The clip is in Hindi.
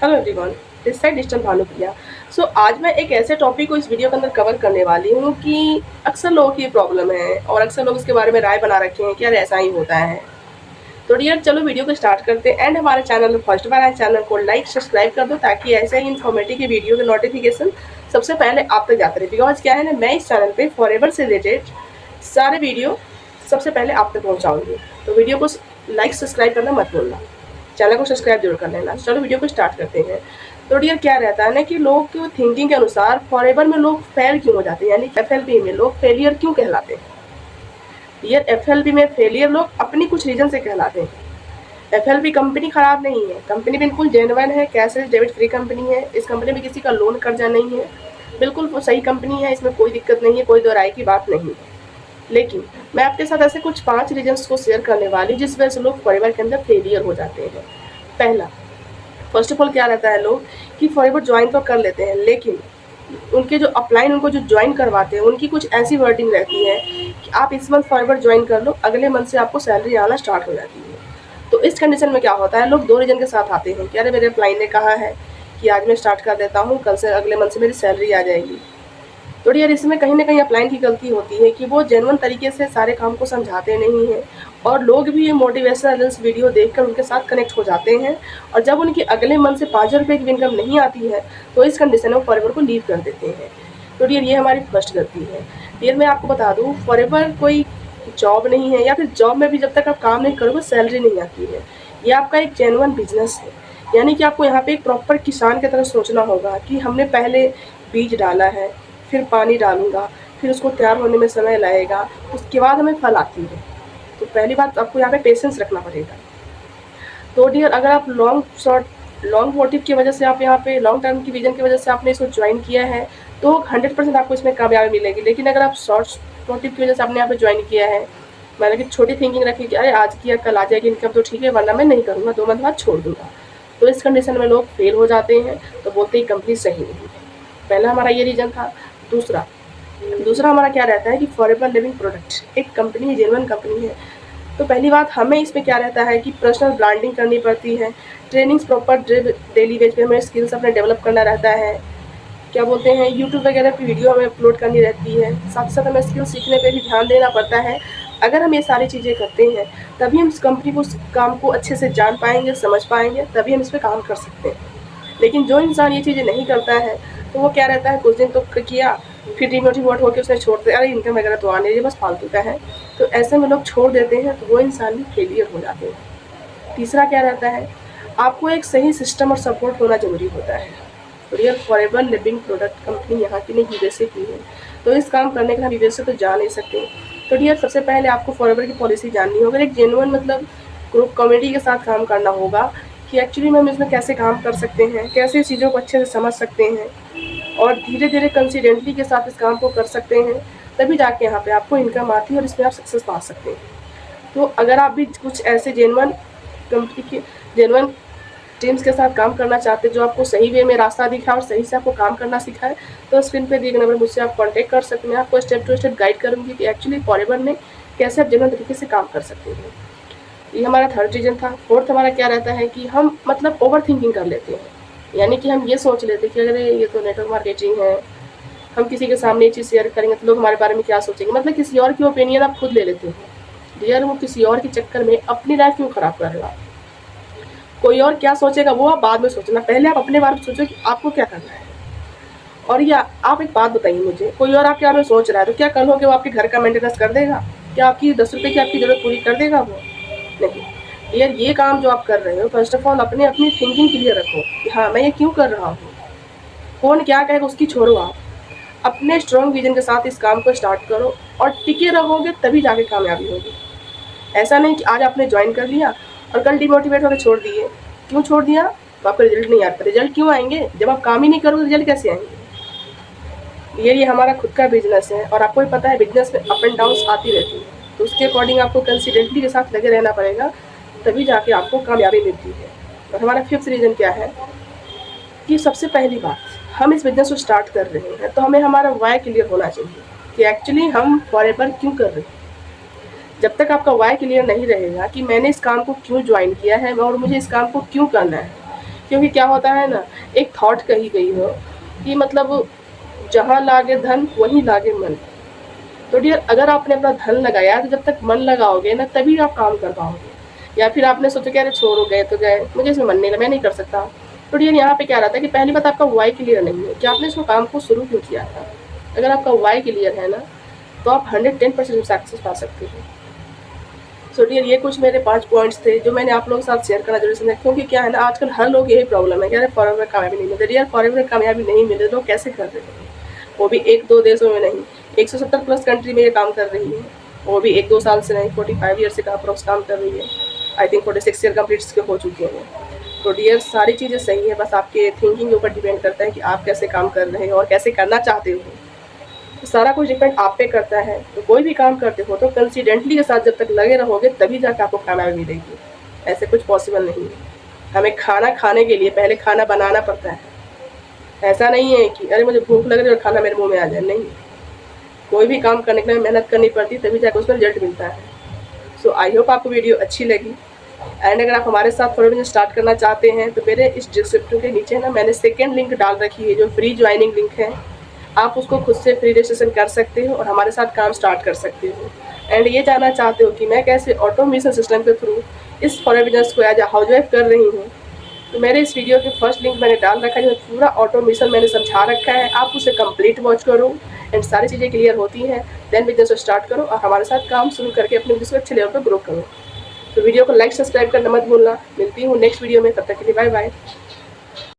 Hello everyone, this side digital Bhanupriya. आज मैं एक ऐसे टॉपिक को इस वीडियो के अंदर कवर करने वाली हूँ कि अक्सर लोगों की प्रॉब्लम है और अक्सर लोग इसके बारे में राय बना रखे हैं कि यार ऐसा ही होता है। तो डियर चलो वीडियो को स्टार्ट करते हैं एंड हमारे चैनल में फर्स्ट बार आए चैनल को लाइक सब्सक्राइब कर दो ताकि ऐसे ही इन्फॉर्मेटिव की वीडियो के नोटिफिकेशन सबसे पहले आप तक जाते रहे। बिकॉज क्या है ना, मैं इस चैनल पे फॉरएवर से रिलेटेड सारे वीडियो सबसे पहले आप तक पहुँचाऊँगी। तो वीडियो को लाइक सब्सक्राइब करना मत भूलना, चैनल को सब्सक्राइब जरूर कर लेना। चलो वीडियो को स्टार्ट करते हैं। तो डियर क्या रहता है ना कि लोग की थिंकिंग के अनुसार फॉरएवर में लोग फेल क्यों हो जाते हैं, यानी एफएलपी में लोग फेलियर क्यों कहलाते हैं। डियर एफएलपी में फेलियर लोग अपनी कुछ रीजन से कहलाते हैं। एफएलपी कंपनी खराब नहीं है, कंपनी बिल्कुल जेन्युइन है, कैशलेस डेबिट फ्री कंपनी है। इस कंपनी में किसी का लोन कर्जा नहीं है, बिल्कुल वो सही कंपनी है, इसमें कोई दिक्कत नहीं है, कोई दो राय की बात नहीं है। लेकिन मैं आपके साथ ऐसे कुछ 5 रीजंस को शेयर करने वाली जिस वजह से लोग फॉरएवर के अंदर फेलियर हो जाते हैं। पहला, फर्स्ट ऑफ ऑल क्या रहता है, लोग कि फॉरएवर ज्वाइन तो कर लेते हैं लेकिन उनके जो अपलाइन उनको जो ज्वाइन करवाते हैं उनकी कुछ ऐसी वर्डिंग रहती है कि आप इस मंथ फॉरएवर ज्वाइन कर लो, अगले मंथ से आपको सैलरी आना स्टार्ट हो जाती है। तो इस कंडीशन में क्या होता है, लोग 2 रीजन के साथ आते हैं कि अरे मेरे अपलाइन ने कहा है कि आज मैं स्टार्ट कर देता हूँ, कल से अगले मंथ से मेरी सैलरी आ जाएगी। तो यार इसमें कहीं ना कहीं अपलाइन की गलती होती है कि वो जेन्युइन तरीके से सारे काम को समझाते नहीं हैं और लोग भी ये मोटिवेशनल वीडियो देखकर उनके साथ कनेक्ट हो जाते हैं और जब उनकी अगले मंथ से 5,000 रुपये की इनकम नहीं आती है तो इस कंडीशन में फॉरएवर को लीव कर देते हैं। तो डियर ये हमारी फर्स्ट गलती है। डियर मैं आपको बता दूँ, फॉरएवर कोई जॉब नहीं है, या फिर जॉब में भी जब तक आप काम नहीं करोगे सैलरी नहीं आती है। ये आपका एक जेन्युइन बिजनेस है, यानी कि आपको यहाँ पे एक प्रॉपर किसान की तरह सोचना होगा कि हमने पहले बीज डाला है, फिर पानी डालूंगा, फिर उसको तैयार होने में समय लगेगा, उसके बाद हमें फल आती है। तो पहली बात आपको यहाँ पे पेशेंस रखना पड़ेगा। तो डियर अगर आप लॉन्ग मोटिव की वजह से आप यहाँ पे लॉन्ग टर्म की विजन की वजह से आपने इसको ज्वाइन किया है तो 100% आपको इसमें कामयाबी मिलेगी। लेकिन अगर आप शॉर्ट मोटिव की वजह से आपने यहाँ पे ज्वाइन किया है, मैंने कि छोटी थिंकिंग रखी कि अरे आज किया कल आ जाएगी इनकम तो ठीक है, वरना मैं नहीं करूँगा, 2 मंथ बाद छोड़ दूंगा, तो इस कंडीशन में लोग फेल हो जाते हैं। तो बोलते ही कंपनी सही नहीं है। पहला हमारा ये रीजन था। दूसरा हमारा क्या रहता है कि फॉरएवर लिविंग प्रोडक्ट एक कंपनी जेन्युइन कंपनी है। तो पहली बात हमें इसमें क्या रहता है कि पर्सनल ब्रांडिंग करनी पड़ती है, ट्रेनिंग्स प्रॉपर डेली बेस पे हमें स्किल्स अपने डेवलप करना रहता है, क्या बोलते हैं यूट्यूब वगैरह की वीडियो हमें अपलोड करनी रहती है, साथ साथ हमें स्किल सीखने पे भी ध्यान देना पड़ता है। अगर हम ये सारी चीज़ें करते हैं तभी हम इस कंपनी को काम को अच्छे से जान पाएंगे, समझ पाएंगे, तभी हम इस पर काम कर सकते हैं। लेकिन जो इंसान ये चीज़ें नहीं करता है तो वो क्या रहता है, कुछ दिन तो किया फिर डिमोटिवेट होकर उसने छोड़ दिया, अरे इनकम वगैरह तो आने, ये बस फालतू का है। तो ऐसे में लोग छोड़ देते हैं तो वो इंसान भी फेलियर हो जाते हैं। तीसरा क्या रहता है, आपको एक सही सिस्टम और सपोर्ट होना जरूरी होता है। Real forever living product company यहाँ की नहीं, यूएसए की है, तो इस काम करने के लिए हम यूएसए तो जा नहीं सकते। तो डियर सबसे पहले आपको फॉरएवर की पॉलिसी जाननी होगी, एक जेन्युइन मतलब ग्रुप कम्युनिटी के साथ काम करना होगा कि एक्चुअली में हम इसमें कैसे काम कर सकते हैं, कैसे चीज़ों को अच्छे से समझ सकते हैं और धीरे धीरे कंसिडेंटली के साथ इस काम को कर सकते हैं, तभी जाके यहाँ पे आपको इनकम आती है और इसमें आप सक्सेस पा सकते हैं। तो अगर आप भी कुछ ऐसे जेन्युइन कंपनी के जेन्युइन टीम्स के साथ काम करना चाहते हैं जो आपको सही वे में रास्ता दिखाए और सही से आपको काम करना सिखाए, तो स्क्रीन पे दिए गए नंबर मुझसे आप कांटेक्ट कर सकते हैं। आपको स्टेप टू स्टेप गाइड करूँगी कि एक्चुअली फॉरएवर में कैसे आप जेन्युइन तरीके से काम कर सकते हैं। ये हमारा थर्ड रीजन था। फोर्थ हमारा क्या रहता है कि हम मतलब ओवर थिंकिंग कर लेते हैं, यानी कि हम ये सोच लेते हैं कि अगर ये तो नेटवर्क मार्केटिंग है, हम किसी के सामने ये चीज़ शेयर करेंगे तो लोग हमारे बारे में क्या सोचेंगे, मतलब किसी और की ओपिनियन आप खुद ले लेते हैं। डियर वो किसी और के चक्कर में अपनी लाइफ क्यों खराब कर रहा है, कोई और क्या सोचेगा वो आप बाद में सोचना, पहले आप अपने बारे में सोचो कि आपको क्या करना है। और या आप एक बात बताइए मुझे, कोई और आपके बारे में सोच रहा है तो क्या कल हो के वो आपके घर का मेंटेनेंस कर देगा, क्या आपकी 10 रुपये की आपकी ज़रूरत पूरी कर देगा वो? नहीं। यार ये काम जो आप कर रहे हो, फर्स्ट ऑफ ऑल अपनी थिंकिंग क्लियर रखो कि हाँ मैं ये क्यों कर रहा हूँ, कौन क्या कहेगा उसकी छोड़ो, आप अपने स्ट्रॉन्ग विजन के साथ इस काम को स्टार्ट करो और टिके रहोगे तभी जाके कामयाबी होगी। ऐसा नहीं कि आज आपने ज्वाइन कर लिया और कल डिमोटिवेट होकर छोड़ दिए। क्यों छोड़ दिया, तो आपका रिजल्ट नहीं आता। रिजल्ट क्यों आएंगे, जब आप काम ही नहीं करोगे रिजल्ट कैसे आएंगे। ये हमारा खुद का बिजनेस है और आपको भी पता है बिजनेस में अप एंड डाउन आती रहती है, तो उसके अकॉर्डिंग आपको कंसिस्टेंटली के साथ लगे रहना पड़ेगा, तभी जाके आपको कामयाबी मिलती है। और हमारा फिफ्थ रीज़न क्या है कि सबसे पहली बात, हम इस बिजनेस को स्टार्ट कर रहे हैं तो हमें हमारा वाई क्लियर होना चाहिए कि एक्चुअली हम फॉरएवर क्यों कर रहे हैं। जब तक आपका वाई क्लियर नहीं रहेगा कि मैंने इस काम को क्यों ज्वाइन किया है और मुझे इस काम को क्यों करना है, क्योंकि क्या होता है ना, एक थॉट कही गई हो कि मतलब जहाँ लागे धन वहीं लागे मन। तो डियर अगर आपने अपना धन लगाया तो जब तक मन लगाओगे ना तभी आप काम कर पाओगे। या फिर आपने सोचा कि अरे छोड़ो गए तो गए, मुझे इसमें मन नहीं लगा, मैं नहीं कर सकता। तो डियर यहाँ पे क्या रहता है कि पहली बात आपका वाई क्लियर नहीं है कि आपने इसको काम को शुरू क्यों किया था। अगर आपका वाई क्लियर है ना तो आप 110% सक्सेस पा सकते हो। सो डियर ये कुछ मेरे 5 पॉइंट्स थे जो मैंने आप लोगों के साथ शेयर करना जरूरी समझा, क्योंकि क्या है ना आजकल हर लोग यही प्रॉब्लम है कि अरे फॉरेन में कामयाबी नहीं मिलती। डियर फॉरेन में कामयाबी नहीं मिले तो कैसे कर रहे हैं, वो भी 1-2 देशों में नहीं, 170 प्लस कंट्री में ये काम कर रही है। वो भी 1-2 साल से नहीं, 45 ईयर से अप्रोक्स काम कर रही है। आई थिंक 46 ईयर कंप्लीट इसके हो चुके हैं। तो डियर सारी चीज़ें सही है, बस आपके थिंकिंग के ऊपर डिपेंड करता है कि आप कैसे काम कर रहे हैं और कैसे करना चाहते हो। तो सारा कुछ डिपेंड आप पे करता है। तो कोई भी काम करते हो तो कंसिस्टेंटली के साथ जब तक लगे रहोगे तभी जाकर आपको कामयाबी मिलेगी। ऐसे कुछ पॉसिबल नहीं है। हमें खाना खाने के लिए पहले खाना बनाना पड़ता है। ऐसा नहीं है कि अरे मुझे भूख लग रही है और खाना मेरे मुंह में आ जाए, नहीं। कोई भी काम करने के लिए मेहनत करनी पड़ती है तभी जाकर उसमें रिजल्ट मिलता है। सो आई होप आपको वीडियो अच्छी लगी। एंड अगर आप हमारे साथ थोड़ा बिजनेस स्टार्ट करना चाहते हैं तो मेरे इस डिस्क्रिप्शन के नीचे ना मैंने सेकेंड लिंक डाल रखी है जो फ्री ज्वाइनिंग लिंक है। आप उसको खुद से फ्री रजिस्ट्रेशन कर सकते हो और हमारे साथ काम स्टार्ट कर सकते हो। एंड ये जानना चाहते हो कि मैं कैसे ऑटोमेशन सिस्टम के थ्रू इस फॉरेन बिजनेस को एज हाउस वाइफ कर रही हूँ, तो मेरे इस वीडियो के फर्स्ट लिंक मैंने डाल रखा है जिसमें पूरा ऑटोमेशन मैंने समझा रखा है। आप उसे कंप्लीट वॉच करो एंड सारी चीज़ें क्लियर होती हैं, देन बिजनेस को स्टार्ट करो और हमारे साथ काम शुरू करके अपने बिजनेस को अच्छे लेवल पर ग्रो करो। तो वीडियो को लाइक सब्सक्राइब करना मत भूलना। मिलती हूँ नेक्स्ट वीडियो में, तब तक के लिए बाय बाय।